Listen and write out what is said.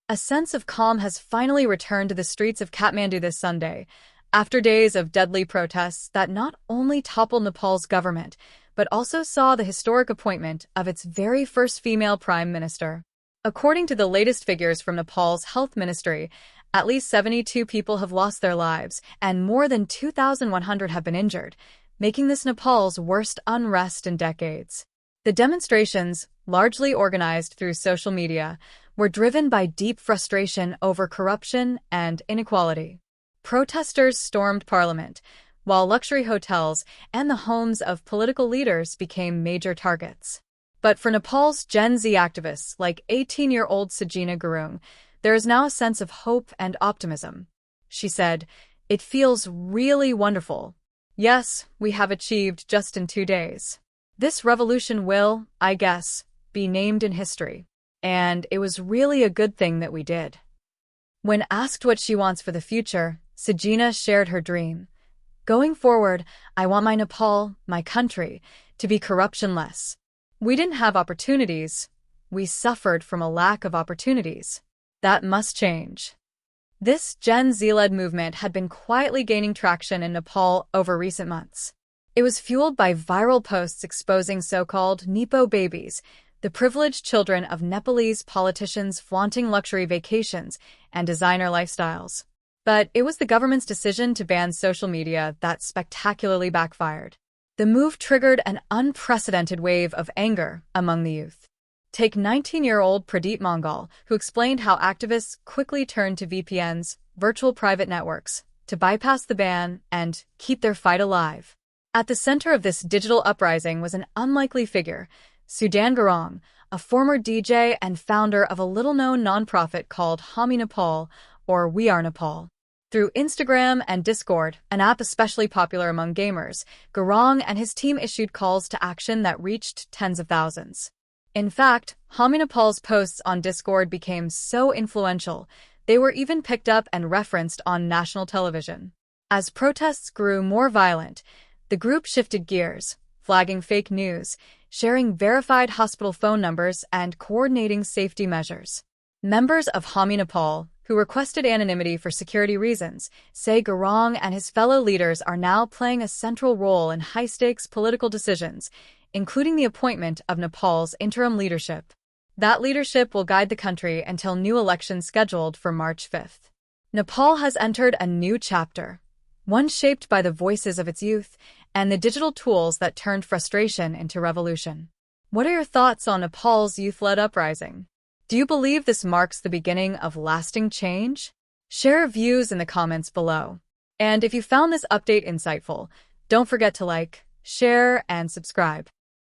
A sense of calm has finally returned to the streets of Kathmandu this Sunday, after days of deadly protests that not only toppled Nepal's government, but also saw the historic appointment of its very first female prime minister. According to the latest figures from Nepal's health ministry, at least 72 people have lost their lives and more than 2,100 have been injured, making this Nepal's worst unrest in decades. The demonstrations, largely organized through social media, were driven by deep frustration over corruption and inequality. Protesters stormed parliament, while luxury hotels and the homes of political leaders became major targets. But for Nepal's Gen Z activists like 18-year-old Sajina Gurung, there is now a sense of hope and optimism. She said, "It feels really wonderful. Yes, we have achieved just in 2 days. This revolution will, I guess, be named in history. And it was really a good thing that we did." When asked what she wants for the future, Sajina shared her dream. "Going forward, I want my Nepal, my country, to be corruption-less. We didn't have opportunities. We suffered from a lack of opportunities. That must change." This Gen Z-led movement had been quietly gaining traction in Nepal over recent months. It was fueled by viral posts exposing so-called Nepo babies, the privileged children of Nepalese politicians flaunting luxury vacations and designer lifestyles. But it was the government's decision to ban social media that spectacularly backfired. The move triggered an unprecedented wave of anger among the youth. Take 19-year-old Pradeep Mangal, who explained how activists quickly turned to VPNs, virtual private networks, to bypass the ban and keep their fight alive. At the center of this digital uprising was an unlikely figure, Sudan Garang, a former DJ and founder of a little-known nonprofit called Hami Nepal, or We Are Nepal. Through Instagram and Discord, an app especially popular among gamers, Garang and his team issued calls to action that reached tens of thousands. In fact, Hami Nepal's posts on Discord became so influential, they were even picked up and referenced on national television. As protests grew more violent, the group shifted gears, flagging fake news, sharing verified hospital phone numbers, and coordinating safety measures. Members of Hami Nepal, who requested anonymity for security reasons, say Garang and his fellow leaders are now playing a central role in high-stakes political decisions, including the appointment of Nepal's interim leadership. That leadership will guide the country until new elections scheduled for March 5th. Nepal has entered a new chapter, one shaped by the voices of its youth and the digital tools that turned frustration into revolution. What are your thoughts on Nepal's youth-led uprising? Do you believe this marks the beginning of lasting change? Share your views in the comments below. And if you found this update insightful, don't forget to like, share, and subscribe.